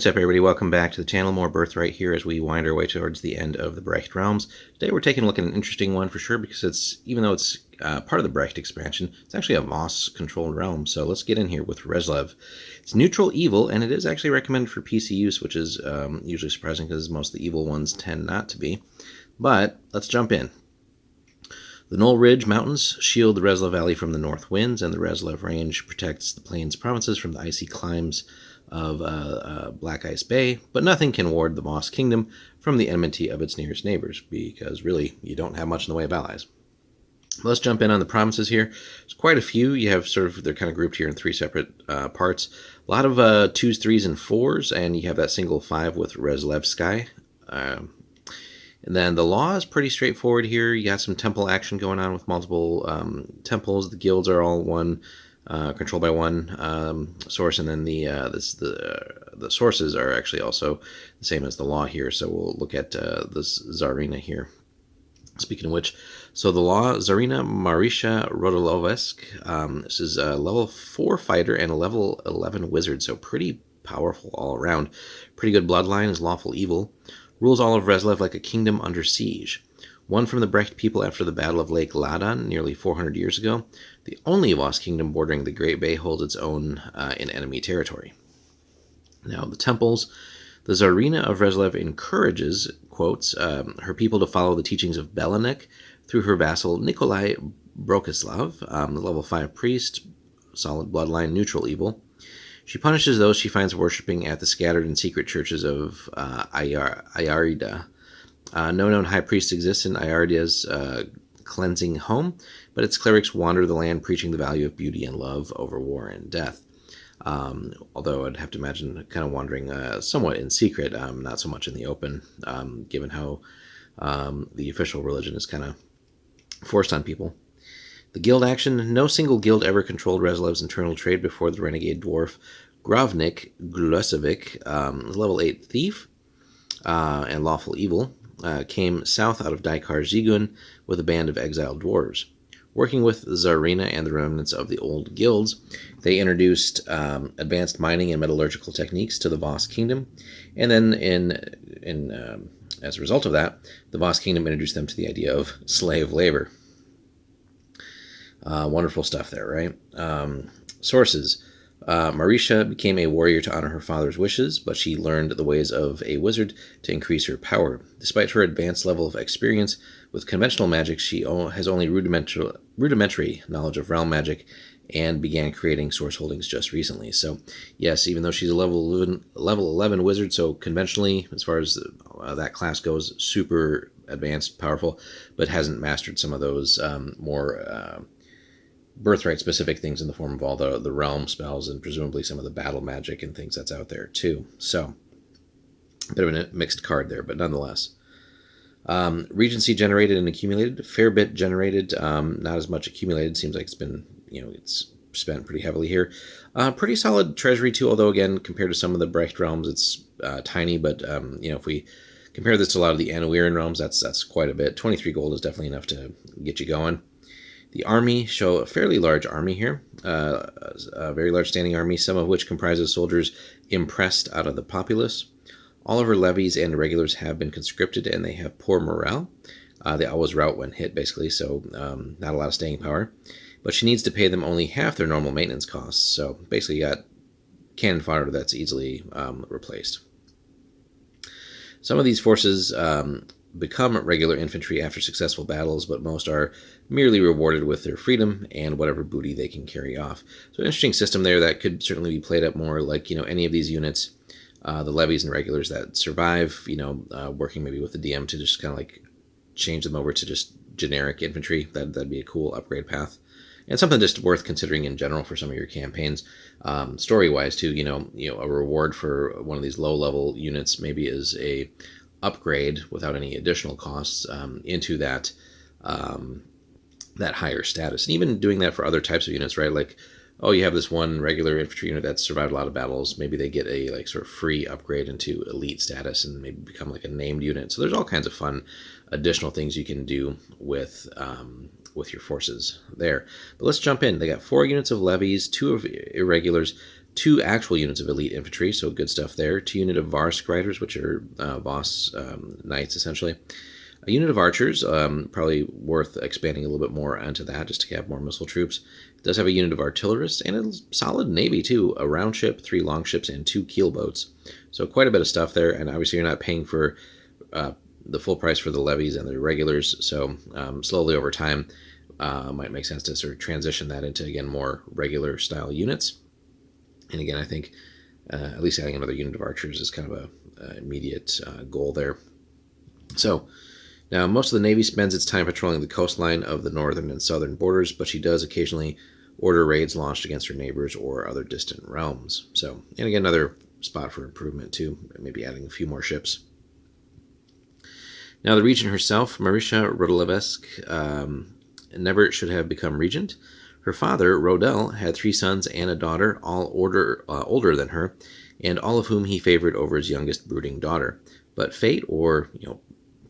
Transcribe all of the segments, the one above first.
What's up, everybody? Welcome back to the channel. More Birthright here as we wind our way towards the end of the Brecht realms. Today we're taking a look at an interesting one for sure, because even though it's part of the Brecht expansion, it's actually a Voss-controlled realm. So let's get in here with Rzhlev. It's neutral evil, and it is actually recommended for PC use, which is usually surprising because most of the evil ones tend not to be. But let's jump in. The Knoll Ridge Mountains shield the Rzhlev Valley from the north winds, and the Rzhlev Range protects the plains provinces from the icy climes of Black Ice Bay, but nothing can ward the Voss Kingdom from the enmity of its nearest neighbors, because really, you don't have much in the way of allies. Let's jump in on the provinces here. There's quite a few. You have they're kind of grouped here in three separate parts. A lot of 2s, 3s, and 4s, and you have that single 5 with Rzhlevsky. And then the law is pretty straightforward here. You got some temple action going on with multiple temples. The guilds are all controlled by one source, and then the sources are actually also the same as the law here. So we'll look at this Tsarina here. Speaking of which, so the law, Tsarina Marisha Rodolovsk. This is a level 4 fighter and a level 11 wizard, so pretty powerful all around. Pretty good bloodline, is lawful evil. Rules all of Rzhlev like a kingdom under siege. Won from the Brecht people after the Battle of Lake Ladan nearly 400 years ago, the only Voss kingdom bordering the Great Bay holds its own in enemy territory. Now, the temples. The Tsarina of Rzhlev encourages, quotes, her people to follow the teachings of Belanek through her vassal Nikolai Brokislav, the level 5 priest, solid bloodline, neutral evil. She punishes those she finds worshipping at the scattered and secret churches of Ayarida. No known high priest exists in Ayarida's cleansing home, but its clerics wander the land preaching the value of beauty and love over war and death. Although I'd have to imagine kind of wandering somewhat in secret, not so much in the open, given how the official religion is kind of forced on people. The guild action. No single guild ever controlled Rzhlev's internal trade before the renegade dwarf Gravnik Glusevic, level 8 thief and lawful evil, came south out of Daikar Zigun with a band of exiled dwarves. Working with Tsarina and the remnants of the old guilds, they introduced advanced mining and metallurgical techniques to the Voss Kingdom, and then as a result of that, the Voss Kingdom introduced them to the idea of slave labor. Wonderful stuff there, right? Sources. Marisha became a warrior to honor her father's wishes, but she learned the ways of a wizard to increase her power. Despite her advanced level of experience with conventional magic, she has only rudimentary knowledge of realm magic and began creating source holdings just recently. So yes, even though she's a level 11 wizard, so conventionally, as far as that class goes, super advanced, powerful, but hasn't mastered some of those more Birthright specific things in the form of all the realm spells and presumably some of the battle magic and things that's out there too. So a bit of a mixed card there, but nonetheless. Regency generated and accumulated, fair bit generated, not as much accumulated. Seems like it's been, it's spent pretty heavily here. Pretty solid treasury too, although again, compared to some of the Brecht realms, it's tiny, but if we compare this to a lot of the Anuiran realms, that's quite a bit. 23 gold is definitely enough to get you going. The army show a fairly large army here, a very large standing army, some of which comprises soldiers impressed out of the populace. All of her levies and regulars have been conscripted, and they have poor morale. They always rout when hit, basically, so not a lot of staying power. But she needs to pay them only half their normal maintenance costs, so basically you got cannon fodder that's easily replaced. Some of these forces become regular infantry after successful battles, but most are merely rewarded with their freedom and whatever booty they can carry off. So an interesting system there that could certainly be played up more like, any of these units, the levies and regulars that survive, working maybe with the DM to just kind of like change them over to just generic infantry. That'd be a cool upgrade path. And something just worth considering in general for some of your campaigns. Story-wise too, a reward for one of these low-level units maybe is a upgrade without any additional costs into that that higher status. And even doing that for other types of units, right? Like, oh, you have this one regular infantry unit that's survived a lot of battles. Maybe they get a sort of free upgrade into elite status and maybe become like a named unit. So there's all kinds of fun additional things you can do with your forces there. But let's jump in. They got 4 units of levies, 2 of irregulars, 2 actual units of elite infantry, so good stuff there. 2 units of Varsk riders, which are Voss knights, essentially. A unit of archers, probably worth expanding a little bit more onto that, just to have more missile troops. It does have a unit of artillerists, and a solid navy, too. A round ship, 3 longships, and 2 keel boats. So quite a bit of stuff there, and obviously you're not paying for the full price for the levies and the regulars, so slowly over time might make sense to sort of transition that into, again, more regular style units. And again, I think at least adding another unit of archers is kind of a immediate goal there. So now most of the Navy spends its time patrolling the coastline of the northern and southern borders, but she does occasionally order raids launched against her neighbors or other distant realms. So, and again, another spot for improvement too, maybe adding a few more ships. Now the regent herself, Marisha Rzhlev, never should have become regent. Her father, Rodel, had 3 sons and a daughter, all older than her, and all of whom he favored over his youngest brooding daughter. But fate, or,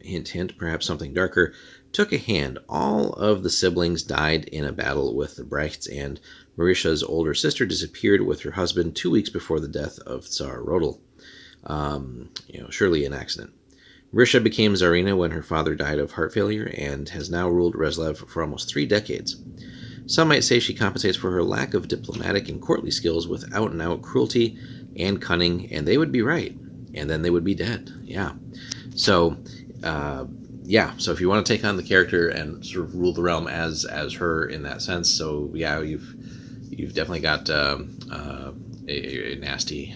hint, hint, perhaps something darker, took a hand. All of the siblings died in a battle with the Brechts, and Marisha's older sister disappeared with her husband 2 weeks before the death of Tsar Rodel. Surely an accident. Marisha became Tsarina when her father died of heart failure and has now ruled Rzhlev for almost 3 decades. Some might say she compensates for her lack of diplomatic and courtly skills with out-and-out cruelty and cunning, and they would be right. And then they would be dead. Yeah. So, so if you want to take on the character and sort of rule the realm as her in that sense, so yeah, you've definitely got a nasty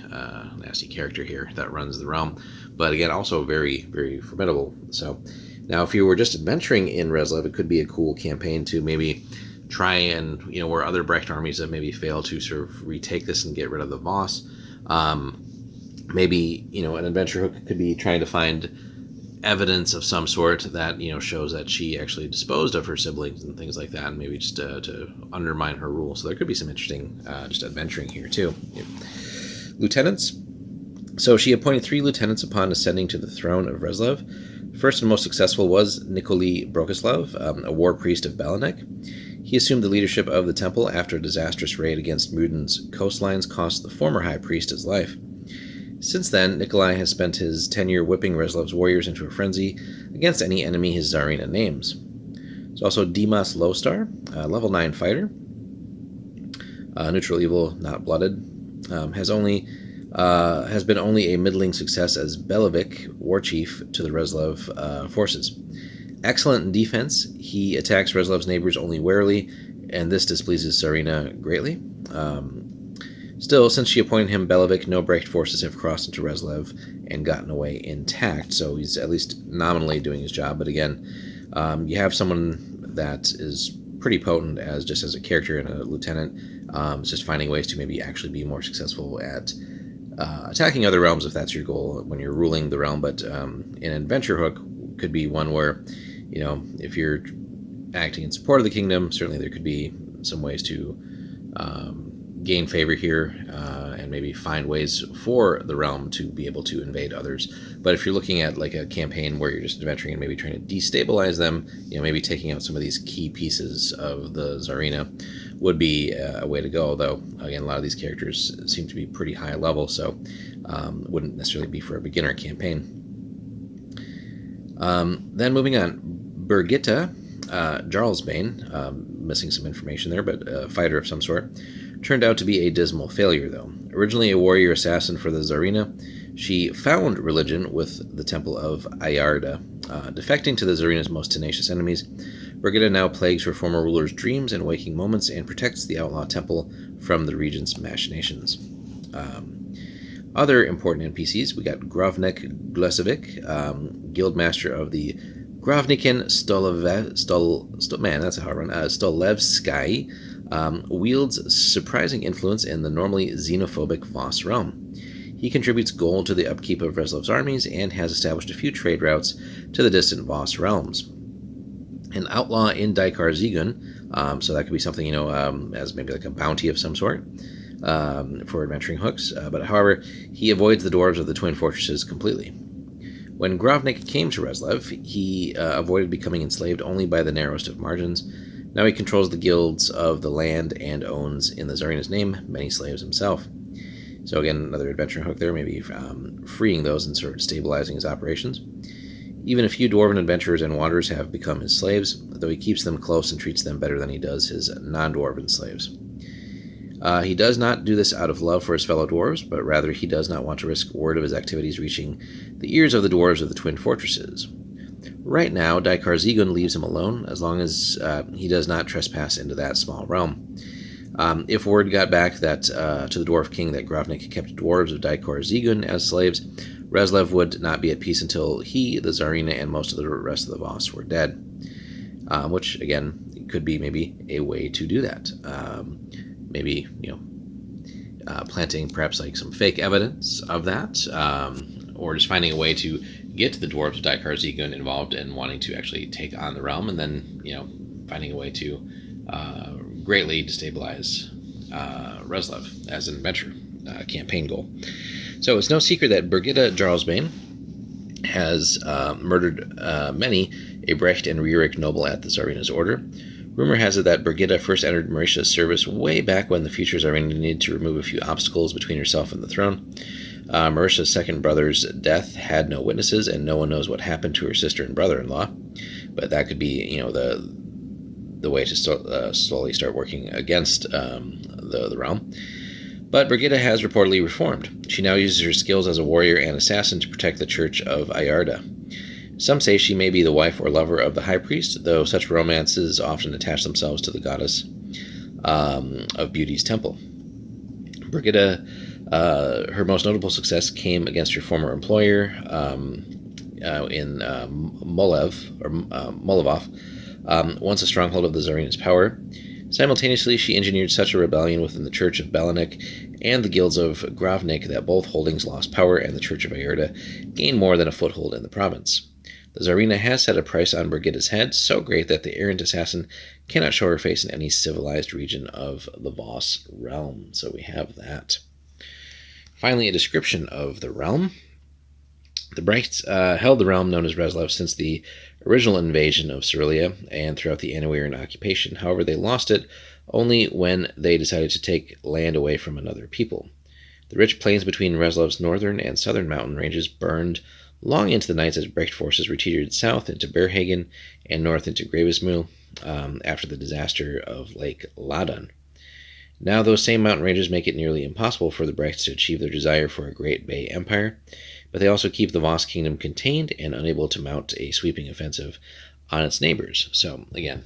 character here that runs the realm, but again, also very, very formidable. So now, if you were just adventuring in Rzhlev, it could be a cool campaign to maybe try and, where other Brecht armies have maybe failed to sort of retake this and get rid of the Voss. Maybe, an adventure hook could be trying to find evidence of some sort that, shows that she actually disposed of her siblings and things like that, and maybe just to undermine her rule. So there could be some interesting just adventuring here, too. Lieutenants. So she appointed 3 lieutenants upon ascending to the throne of Rzhlev. First and most successful was Nikolai Brokislav, a war priest of Balanek. He assumed the leadership of the temple after a disastrous raid against Muden's coastlines cost the former high priest his life. Since then, Nikolai has spent his tenure whipping Rzhlev's warriors into a frenzy against any enemy his Tsarina names. There's also Dimas Lostar, a level 9 fighter, neutral evil, not blooded, has been only a middling success as Belivik, war chief to the Rzhlev forces. Excellent in defense, he attacks Rzhlev's neighbors only warily, and this displeases Tsarina greatly. Still, since she appointed him Belivik, no Brecht forces have crossed into Rzhlev and gotten away intact, so he's at least nominally doing his job. But again, you have someone that is pretty potent as a character and a lieutenant. It's just finding ways to maybe actually be more successful at attacking other realms if that's your goal when you're ruling the realm. But an adventure hook could be one where, if you're acting in support of the kingdom, certainly there could be some ways to gain favor here and maybe find ways for the realm to be able to invade others. But if you're looking at like a campaign where you're just adventuring and maybe trying to destabilize them, maybe taking out some of these key pieces of the Tsarina would be a way to go. Though, again, a lot of these characters seem to be pretty high level, so wouldn't necessarily be for a beginner campaign. Then moving on, Birgitta Jarlsbane, missing some information there, but a fighter of some sort, turned out to be a dismal failure, though. Originally a warrior assassin for the Tsarina, she found religion with the Temple of Ayarda. Defecting to the Tsarina's most tenacious enemies, Birgitta now plagues her former ruler's dreams and waking moments and protects the outlaw temple from the regent's machinations. Other important NPCs, we got Grovnik Glesovic, guildmaster of the Grovnikin Stolevsky, wields surprising influence in the normally xenophobic Voss realm. He contributes gold to the upkeep of Rzhlev's armies and has established a few trade routes to the distant Voss realms. An outlaw in Daikar Zigun, so that could be something, as maybe like a bounty of some sort for adventuring hooks. But however, he avoids the dwarves of the Twin Fortresses completely. When Grovnik came to Rzhlev, he avoided becoming enslaved only by the narrowest of margins. Now he controls the guilds of the land and owns, in the Tsarina's name, many slaves himself. So again, another adventure hook there, maybe freeing those and sort of stabilizing his operations. Even a few dwarven adventurers and wanderers have become his slaves, though he keeps them close and treats them better than he does his non-dwarven slaves. He does not do this out of love for his fellow dwarves, but rather he does not want to risk word of his activities reaching the ears of the dwarves of the Twin Fortresses. Right now, Daikar Zigun leaves him alone, as long as he does not trespass into that small realm. If word got back that to the Dwarf King that Gravnik kept dwarves of Daikar Zigun as slaves, Rzhlev would not be at peace until he, the Tsarina, and most of the rest of the Voss were dead. Which, again, could be maybe a way to do that. Maybe, planting perhaps like some fake evidence of that, or just finding a way to get the dwarves of Daikar Zigun involved in wanting to actually take on the realm, and then, finding a way to greatly destabilize Rzhlev as an adventure campaign goal. So it's no secret that Birgitta Jarlsbane has murdered many a Brecht and Rurik noble at the Tsarina's order. Rumor has it that Birgitta first entered Marisha's service way back when the future Tsarina needed to remove a few obstacles between herself and the throne. Marisha's second brother's death had no witnesses, and no one knows what happened to her sister and brother-in-law. But that could be, the way to slowly start working against the realm. But Birgitta has reportedly reformed. She now uses her skills as a warrior and assassin to protect the Church of Ayarda. Some say she may be the wife or lover of the High Priest, though such romances often attach themselves to the goddess of Beauty's temple. Birgitta, her most notable success came against her former employer in Molevov, once a stronghold of the Tsarina's power. Simultaneously, she engineered such a rebellion within the Church of Balanik and the guilds of Gravnik that both holdings lost power and the Church of Ayarda gained more than a foothold in the province. The Tsarina has set a price on Birgitta's head, so great that the errant assassin cannot show her face in any civilized region of the Voss realm. So we have that. Finally, a description of the realm. The Brechts held the realm known as Rzhlev since the original invasion of Cerelia and throughout the Anawirian occupation. However, they lost it only when they decided to take land away from another people. The rich plains between Rzhlev's northern and southern mountain ranges burned long into the nights as Brecht forces retreated south into Berhagen and north into Gravesmühl after the disaster of Lake Ladon. Now those same mountain ranges make it nearly impossible for the Brechts to achieve their desire for a great Bay Empire, but they also keep the Voss kingdom contained and unable to mount a sweeping offensive on its neighbors. So again,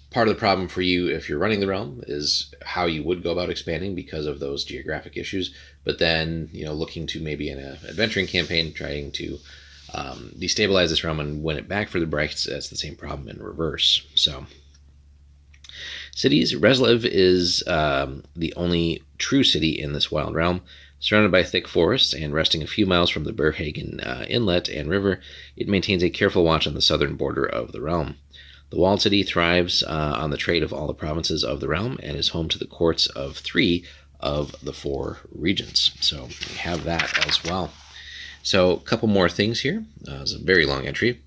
part of the problem for you if you're running the realm is how you would go about expanding because of those geographic issues, but then looking to maybe in an adventuring campaign trying to destabilize this realm and win it back for the Brechts. That's the same problem in reverse. So cities. Rzhlev is the only true city in this wild realm. Surrounded by thick forests and resting a few miles from the Berhagen inlet and river, it maintains a careful watch on the southern border of the realm. The walled city thrives on the trade of all the provinces of the realm and is home to the courts of 3 of the 4 regions. So we have that as well. So a couple more things here. It's a very long entry.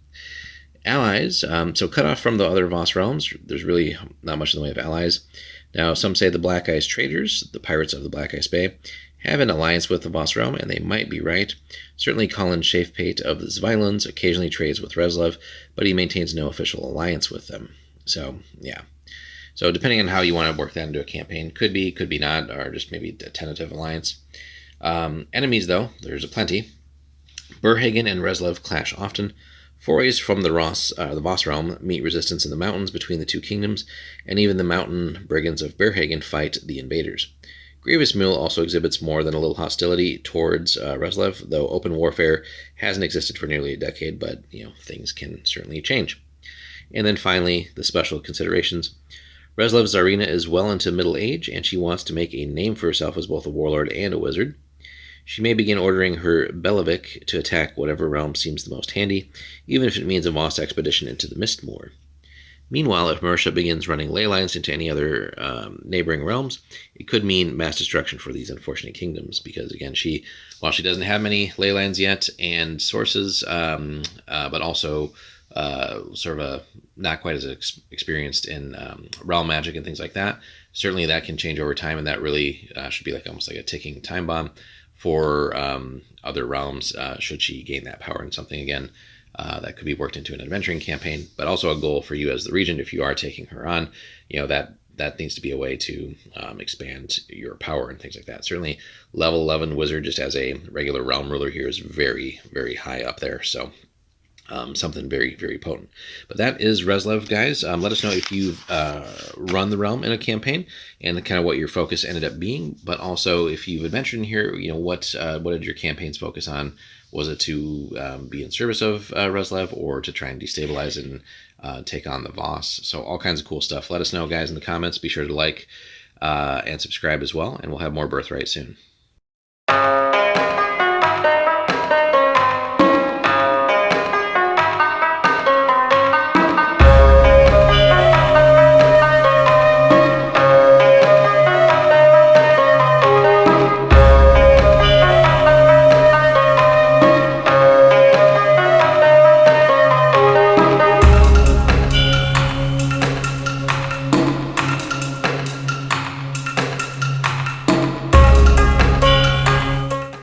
Allies. So cut off from the other Voss realms, there's really not much in the way of allies. Now, some say the Black Ice traders, the pirates of the Black Ice Bay, have an alliance with the Voss realm, and they might be right. Certainly Colin Shafepate of the Zvylans occasionally trades with Rzhlev, but he maintains no official alliance with them. So, yeah. So depending on how you want to work that into a campaign, could be not, or just maybe a tentative alliance. Enemies, though, there's a plenty. Berhagen and Rzhlev clash often. Forays from the Voss realm meet resistance in the mountains between the two kingdoms, and even the mountain brigands of Berhagen fight the invaders. Gravesmühl also exhibits more than a little hostility towards Rzhlev, though open warfare hasn't existed for nearly a decade, but things can certainly change. And then finally, the special considerations. Rzhlev's Tsarina is well into middle age, and she wants to make a name for herself as both a warlord and a wizard. She may begin ordering her Belevik to attack whatever realm seems the most handy, even if it means a Voss expedition into the Mistmoor. Meanwhile, if Marisha begins running ley lines into any other neighboring realms, it could mean mass destruction for these unfortunate kingdoms, because again, while she doesn't have many ley lines yet and sources, but also sort of a not quite as experienced in realm magic and things like that. Certainly that can change over time, and that really should be like almost like a ticking time bomb for other realms should she gain that power in something again. That could be worked into an adventuring campaign, but also a goal for you as the regent if you are taking her on. That needs to be a way to expand your power and things like that. Certainly, level 11 wizard just as a regular realm ruler here is very, very high up there. So something very, very potent. But that is Rzhlev, guys. Let us know if you've run the realm in a campaign and kind of what your focus ended up being. But also, if you've adventured in here, what did your campaigns focus on? Was it to be in service of Rzhlev or to try and destabilize and take on the Voss? So all kinds of cool stuff. Let us know, guys, in the comments. Be sure to like and subscribe as well, and we'll have more Birthright soon.